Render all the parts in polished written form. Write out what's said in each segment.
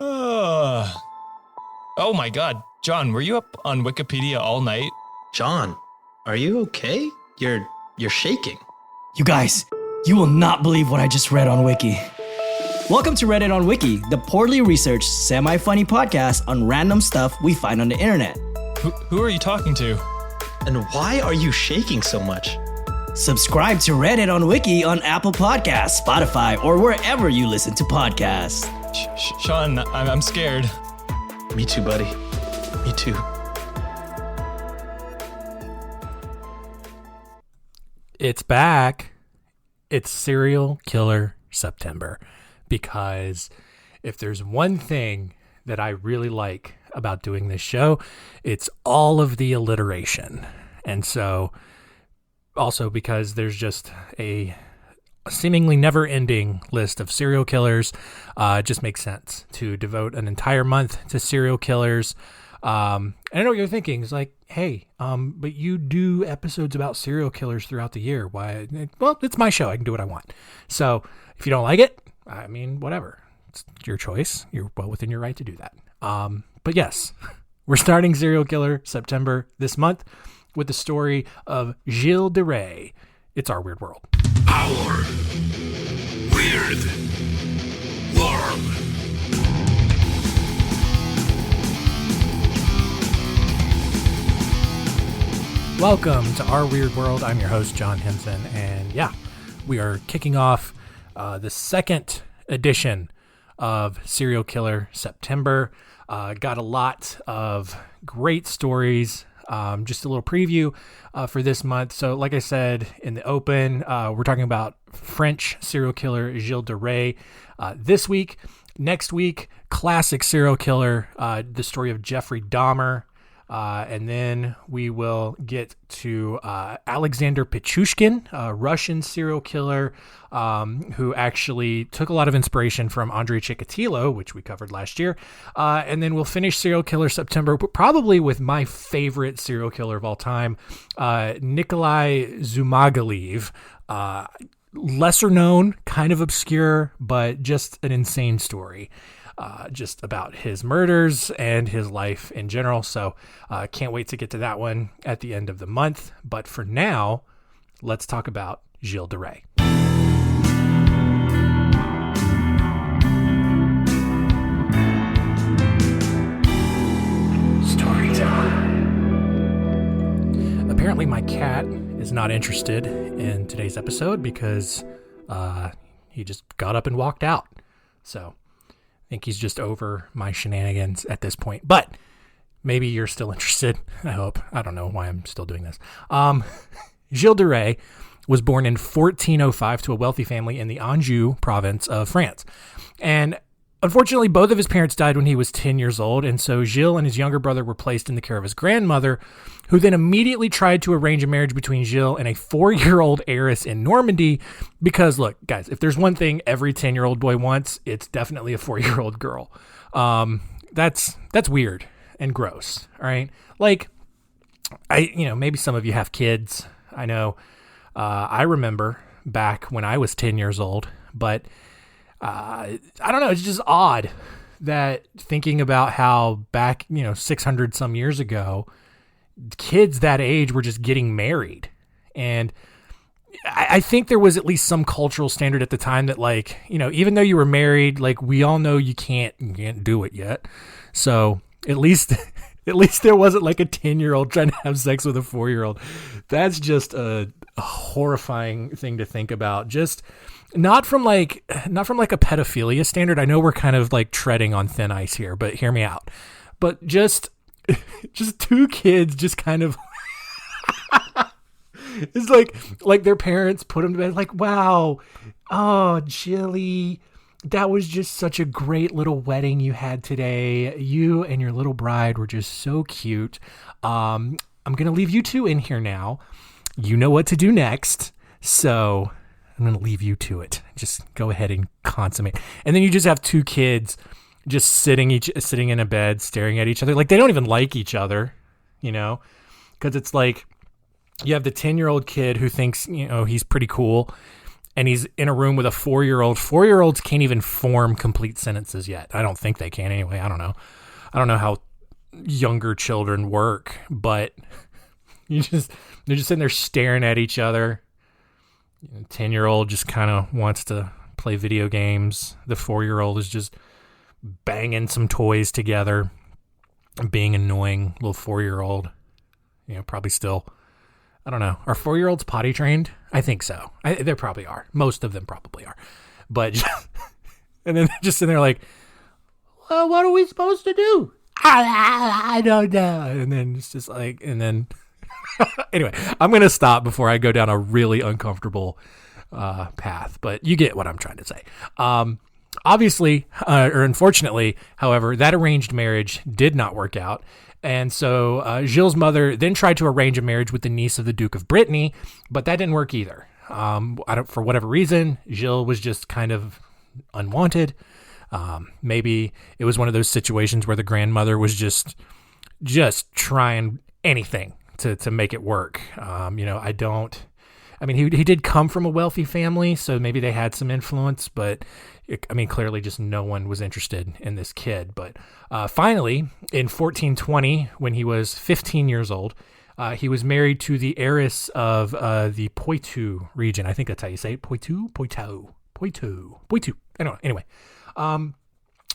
Uh, oh my god. John, were you up on Wikipedia all night? John, are you okay? You're shaking. You guys, you will not believe what I just read on Wiki. Welcome to Reddit on Wiki, the poorly researched, semi-funny podcast on random stuff we find on the internet. Who are you talking to? And why are you shaking so much? Subscribe to Reddit on Wiki on Apple Podcasts, Spotify, or wherever you listen to podcasts. Sean, I'm scared. Me too, buddy. Me too. It's back. It's Serial Killer September. Because if there's one thing that I really like about doing this show, it's all of the alliteration. And so also because there's just a seemingly never-ending list of serial killers, it just makes sense to devote an entire month to serial killers. And I know what you're thinking. It's like, hey, but you do episodes about serial killers throughout the year. Why? Well, it's my show. I can do what I want. So if you don't like it, I mean, whatever. It's your choice. You're well within your right to do that. But yes, we're starting Serial Killer September this month with the story of Gilles de Rais. It's Our Weird World. Our Weird World. Welcome to Our Weird World. I'm your host, John Henson. And yeah, we are kicking off the second edition of Serial Killer September. Got a lot of great stories. Just a little preview for this month. So like I said in the open, we're talking about French serial killer Gilles de Rais this week. Next week, classic serial killer, the story of Jeffrey Dahmer. And then we will get to Alexander Pichushkin, a Russian serial killer who actually took a lot of inspiration from Andrei Chikatilo, which we covered last year. And then we'll finish Serial Killer September, probably with my favorite serial killer of all time, Nikolai Zumagalev. Lesser known, kind of obscure, but just an insane story. Just about his murders and his life in general. So can't wait to get to that one at the end of the month. But for now, let's talk about Gilles de Rais. Story time. Apparently my cat is not interested in today's episode because he just got up and walked out. So I think he's just over my shenanigans at this point, but maybe you're still interested. I hope. I don't know why I'm still doing this. Gilles de Rais was born in 1405 to a wealthy family in the Anjou province of France. And unfortunately, both of his parents died when he was 10 years old. And so Gilles and his younger brother were placed in the care of his grandmother, who then immediately tried to arrange a marriage between Gilles and a 4-year-old heiress in Normandy. Because look, guys, if there's one thing every 10-year-old boy wants, it's definitely a 4-year-old girl. That's weird and gross. All right. Like maybe some of you have kids. I know, I remember back when I was 10 years old, but I don't know. It's just odd that thinking about how back, 600 some years ago, kids that age were just getting married. And I think there was at least some cultural standard at the time that even though you were married, we all know you can't do it yet. So at least there wasn't a 10-year-old trying to have sex with a 4-year-old. That's just a horrifying thing to think about. Just not from a pedophilia standard. I know we're kind of treading on thin ice here, but hear me out. But just two kids just kind of it's like their parents put them to bed wow, oh Jilly, that was just such a great little wedding you had today. You and your little bride were just so cute. I'm gonna leave you two in here now. You know what to do next, so I'm going to leave you to it. Just go ahead and consummate. And then you just have two kids just sitting in a bed, staring at each other. They don't even like each other, because it's you have the 10-year-old kid who thinks, he's pretty cool. and he's in a room with a 4-year-old. 4-year-olds can't even form complete sentences yet. I don't think they can anyway. I don't know how younger children work, but they're just sitting there staring at each other. 10-year-old just kind of wants to play video games. The 4-year-old is just banging some toys together, being annoying little 4-year-old. Probably still, I don't know. Are 4-year-olds potty trained? I think so. They probably are. Most of them probably are. But, and then just sitting there like, well, what are we supposed to do? I don't know. And then it's just like, and then, anyway, I'm going to stop before I go down a really uncomfortable path. But you get what I'm trying to say. Obviously, or unfortunately, however, that arranged marriage did not work out. And so Gilles' mother then tried to arrange a marriage with the niece of the Duke of Brittany, but that didn't work either. For whatever reason, Gilles was just kind of unwanted. Maybe it was one of those situations where the grandmother was just trying anything to make it work. He did come from a wealthy family, so maybe they had some influence, but clearly just no one was interested in this kid. But finally, in 1420, when he was 15 years old, he was married to the heiress of the Poitou region. I think that's how you say it. Poitou. Anyway,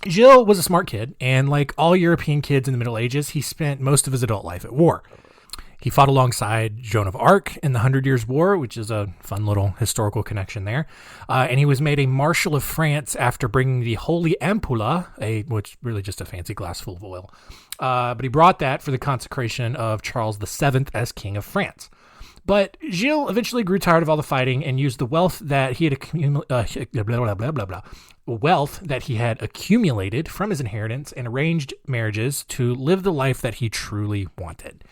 Gilles was a smart kid, and like all European kids in the Middle Ages, he spent most of his adult life at war. He fought alongside Joan of Arc in the 100 Years' War, which is a fun little historical connection there. And he was made a Marshal of France after bringing the Holy Ampulla, which really just a fancy glass full of oil. But he brought that for the consecration of Charles VII as King of France. But Gilles eventually grew tired of all the fighting and used the wealth that he had accumulated from his inheritance and arranged marriages to live the life that he truly wanted.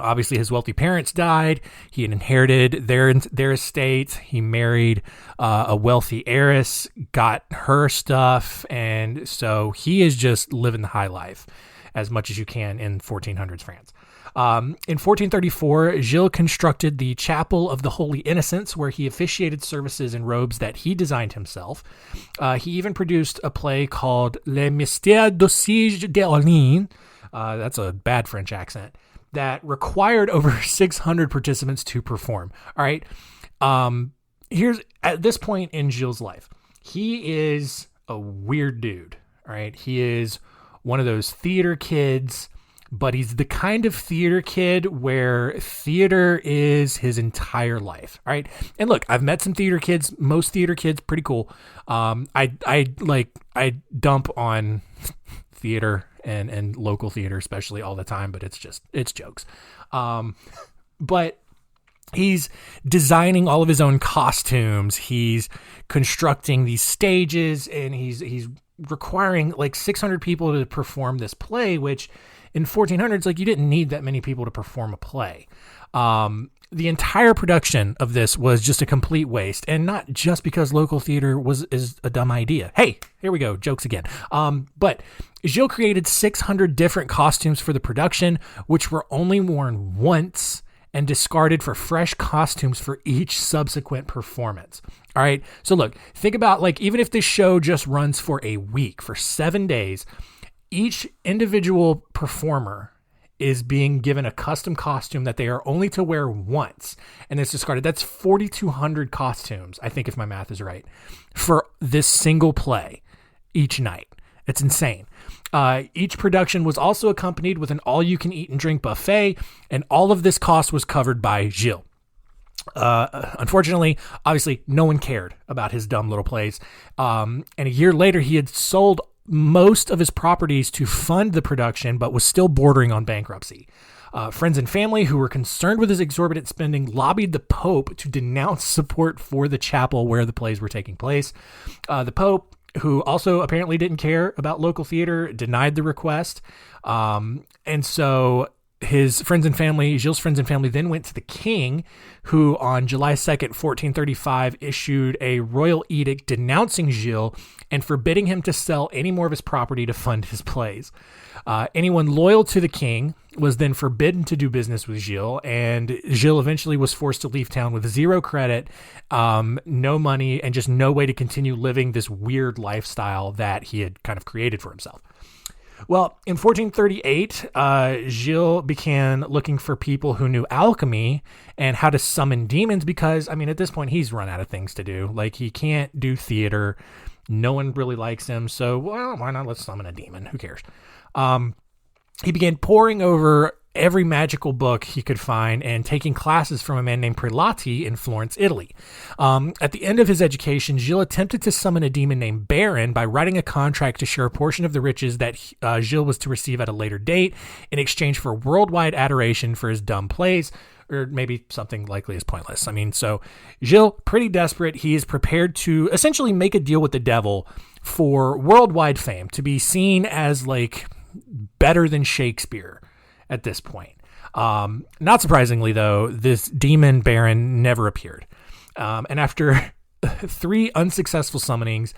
Obviously his wealthy parents died. He had inherited their estate. He married a wealthy heiress, got her stuff, and so he is just living the high life as much as you can in 1400s France. In 1434, Gilles constructed the Chapel of the Holy Innocents, where he officiated services in robes that he designed himself. He even produced a play called Les Mystères d'Aussige d'Orléans. That's a bad French accent. That required over 600 participants to perform. All right. Here's at this point in Gilles' life, he is a weird dude. All right. He is one of those theater kids, but he's the kind of theater kid where theater is his entire life. All right. And look, I've met some theater kids. Most theater kids, pretty cool. I dump on theater and local theater, especially, all the time, but it's jokes. But he's designing all of his own costumes. He's constructing these stages, and he's requiring like 600 people to perform this play, which in 1400s, like, you didn't need that many people to perform a play. The entire production of this was just a complete waste, and not just because local theater is a dumb idea. Hey, here we go, jokes again. But Gilles created 600 different costumes for the production, which were only worn once and discarded for fresh costumes for each subsequent performance. All right, so look, think about, like, even if this show just runs for a week, for 7 days, each individual performer is being given a custom costume that they are only to wear once, and it's discarded. That's 4,200 costumes, I think, if my math is right, for this single play each night. It's insane. Each production was also accompanied with an all-you-can-eat and drink buffet, and all of this cost was covered by Gilles. Unfortunately, obviously, no one cared about his dumb little plays. And a year later, he had sold most of his properties to fund the production, but was still bordering on bankruptcy. Friends and family who were concerned with his exorbitant spending lobbied the Pope to denounce support for the chapel where the plays were taking place. The Pope, who also apparently didn't care about local theater, denied the request. And so Gilles' friends and family then went to the king, who on July 2nd, 1435, issued a royal edict denouncing Gilles and forbidding him to sell any more of his property to fund his plays. Anyone loyal to the king was then forbidden to do business with Gilles, and Gilles eventually was forced to leave town with zero credit, no money, and just no way to continue living this weird lifestyle that he had kind of created for himself. Well, in 1438, Gilles began looking for people who knew alchemy and how to summon demons because, I mean, at this point, he's run out of things to do. Like, he can't do theater. No one really likes him. So, well, why not? Let's summon a demon. Who cares? He began poring over every magical book he could find and taking classes from a man named Prelati in Florence, Italy. At the end of his education, Gilles attempted to summon a demon named Baron by writing a contract to share a portion of the riches that Gilles was to receive at a later date in exchange for worldwide adoration for his dumb plays, or maybe something likely as pointless. I mean, so Gilles, pretty desperate, he is prepared to essentially make a deal with the devil for worldwide fame, to be seen as like better than Shakespeare at this point. Not surprisingly, though, this demon Baron never appeared. And after 3 unsuccessful summonings,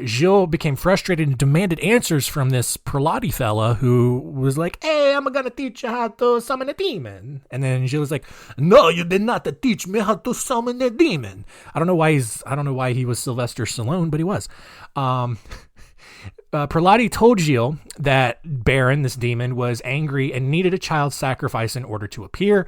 Gilles became frustrated and demanded answers from this Prelati fella who was like, "Hey, I'm going to teach you how to summon a demon." And then Gilles was like, "No, you did not teach me how to summon a demon." I don't know why he was Sylvester Stallone, but he was. Prelati told Gilles that Baron, this demon, was angry and needed a child sacrifice in order to appear.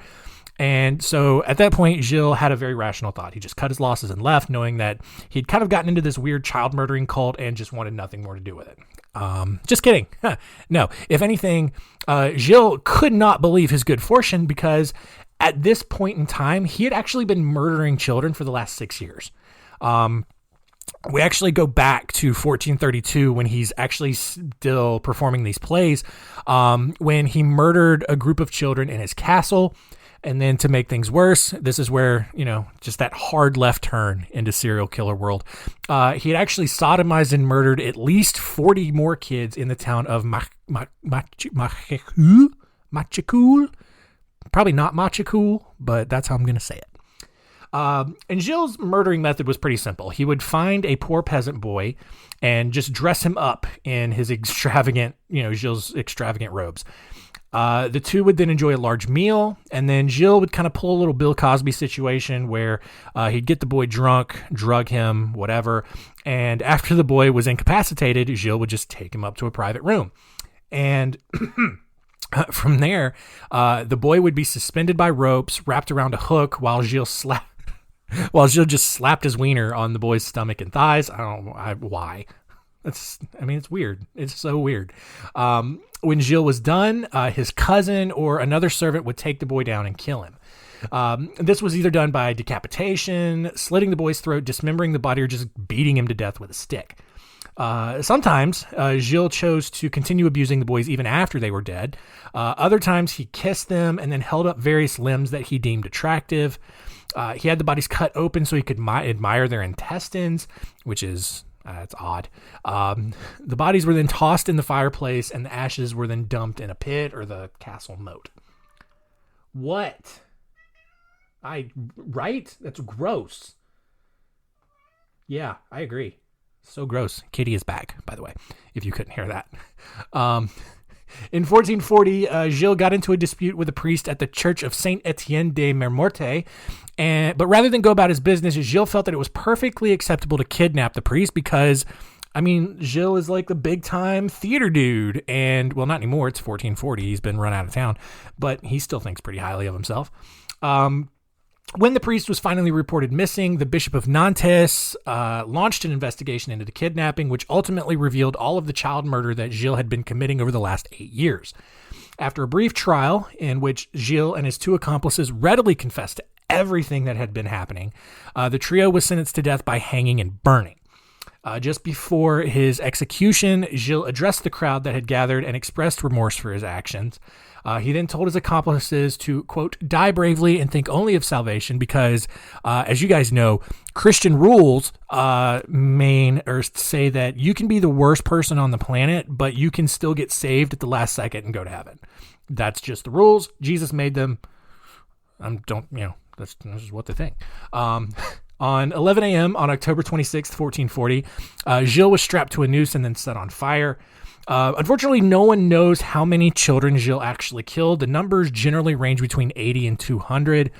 And so at that point, Gilles had a very rational thought. He just cut his losses and left, knowing that he'd kind of gotten into this weird child murdering cult and just wanted nothing more to do with it. Just kidding. No, if anything, Gilles could not believe his good fortune because at this point in time, he had actually been murdering children for the last 6 years. We actually go back to 1432 when he's actually still performing these plays, when he murdered a group of children in his castle. And then to make things worse, this is where, just that hard left turn into serial killer world. He had actually sodomized and murdered at least 40 more kids in the town of Machikul. Probably not Machikul, but that's how I'm going to say it. And Gilles' murdering method was pretty simple. He would find a poor peasant boy and just dress him up in his extravagant, Gilles' extravagant robes. The two would then enjoy a large meal, and then Gilles would kind of pull a little Bill Cosby situation where he'd get the boy drunk, drug him, whatever, and after the boy was incapacitated, Gilles would just take him up to a private room. And from there, the boy would be suspended by ropes, wrapped around a hook while Gilles just slapped his wiener on the boy's stomach and thighs. I don't know why. It's weird. It's so weird. When Gilles was done, his cousin or another servant would take the boy down and kill him. This was either done by decapitation, slitting the boy's throat, dismembering the body, or just beating him to death with a stick. Sometimes Gilles chose to continue abusing the boys even after they were dead. Other times he kissed them and then held up various limbs that he deemed attractive. He had the bodies cut open so he could admire their intestines, which is it's odd. The bodies were then tossed in the fireplace and the ashes were then dumped in a pit or the castle moat. What? Right? That's gross. Yeah, I agree. So gross. Kitty is back, by the way, if you couldn't hear that. In 1440, Gilles got into a dispute with a priest at the church of Saint Etienne de Mermorte, but rather than go about his business, Gilles felt that it was perfectly acceptable to kidnap the priest because, Gilles is like the big-time theater dude, and, well, not anymore, it's 1440, he's been run out of town, but he still thinks pretty highly of himself. When the priest was finally reported missing, the Bishop of Nantes launched an investigation into the kidnapping, which ultimately revealed all of the child murder that Gilles had been committing over the last 8 years. After a brief trial in which Gilles and his 2 accomplices readily confessed to everything that had been happening, the trio was sentenced to death by hanging and burning. Just before his execution, Gilles addressed the crowd that had gathered and expressed remorse for his actions. He then told his accomplices to, quote, die bravely and think only of salvation because, as you guys know, Christian rules say that you can be the worst person on the planet, but you can still get saved at the last second and go to heaven. That's just the rules. Jesus made them. That's just what they think. On 11 a.m. on October 26th, 1440, Gilles was strapped to a noose and then set on fire. Unfortunately, no one knows how many children Gilles actually killed. The numbers generally range between 80 and 200.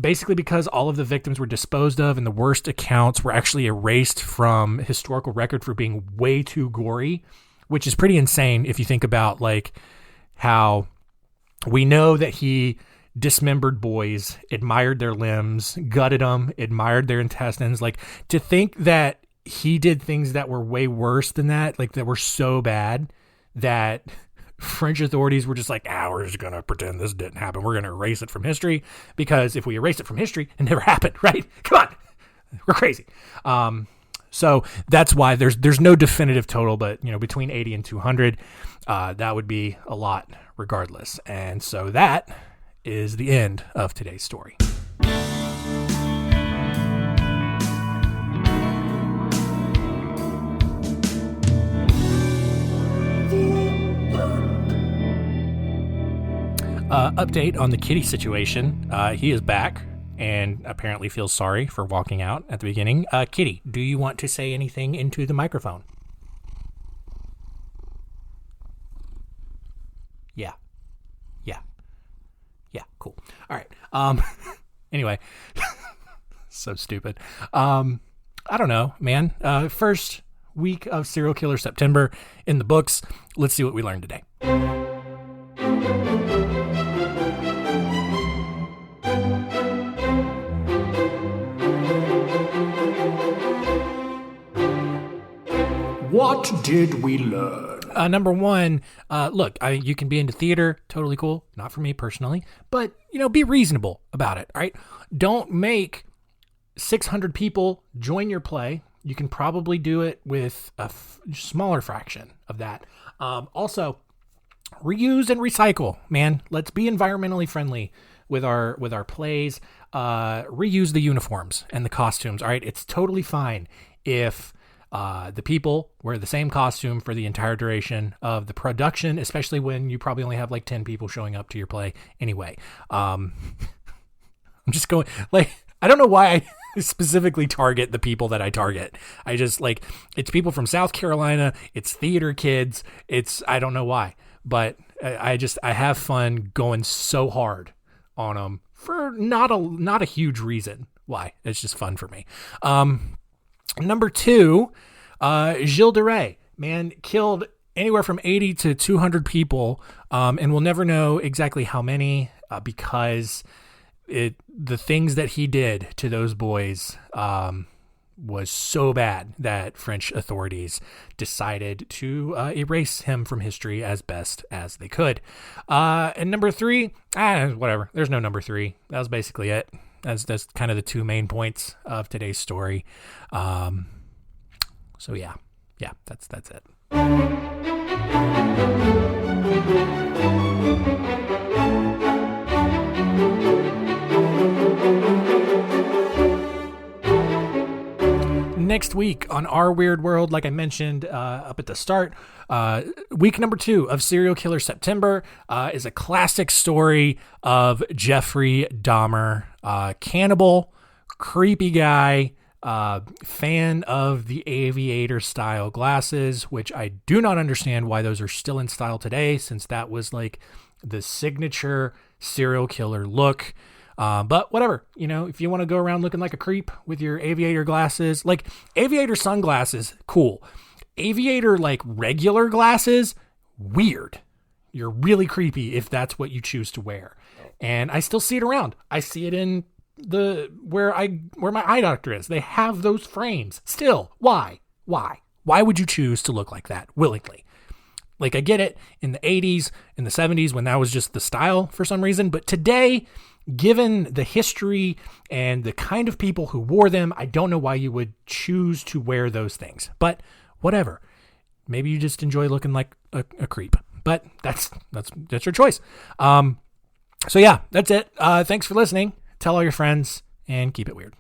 Basically because all of the victims were disposed of and the worst accounts were actually erased from historical record for being way too gory, which is pretty insane if you think about like how we know that he dismembered boys, admired their limbs, gutted them, admired their intestines. Like, to think that he did things that were way worse than that, like that were so bad that French authorities were just like, we're just going to pretend this didn't happen. We're going to erase it from history, because if we erase it from history, it never happened, right? Come on. We're crazy. So that's why there's no definitive total, but between 80 and 200, that would be a lot regardless. And so that is the end of today's story. Update on the kitty situation. He is back and apparently feels sorry for walking out at the beginning. Kitty, do you want to say anything into the microphone? Yeah, cool. All right. Anyway, so stupid. I don't know, man. First week of Serial Killer September in the books. Let's see what we learned today. What did we learn? Number one, look, you can be into theater, totally cool. Not for me personally, but be reasonable about it. All right, don't make 600 people join your play. You can probably do it with a smaller fraction of that. Also, reuse and recycle, man. Let's be environmentally friendly with our plays. Reuse the uniforms and the costumes. All right, it's totally fine if the people wear the same costume for the entire duration of the production, especially when you probably only have like 10 people showing up to your play anyway. I'm just going, like, I don't know why I specifically target the people that I target. I just it's people from South Carolina. It's theater kids. I don't know why, but I have fun going so hard on them for not a huge reason why. It's just fun for me. Number two, Gilles de Rais, man, killed anywhere from 80 to 200 people, and we'll never know exactly how many because the things that he did to those boys was so bad that French authorities decided to erase him from history as best as they could. And number three, whatever. There's no number three. That was basically it. That's kind of the two main points of today's story. So yeah, that's it. Next week on Our Weird World, like I mentioned up at the start, week number 2 of Serial Killer September is a classic story of Jeffrey Dahmer, cannibal, creepy guy, fan of the aviator style glasses, which I do not understand why those are still in style today, since that was like the signature serial killer look. But whatever, if you want to go around looking like a creep with your aviator glasses, like aviator sunglasses, cool. Aviator, like regular glasses, weird. You're really creepy if that's what you choose to wear. And I still see it around. I see it in where my eye doctor is. They have those frames still. Why would you choose to look like that willingly? Like, I get it in the 80s, in the 70s when that was just the style for some reason, but today given the history and the kind of people who wore them, I don't know why you would choose to wear those things. But whatever. Maybe you just enjoy looking like a creep. But that's your choice. So yeah, that's it. Thanks for listening. Tell all your friends and keep it weird.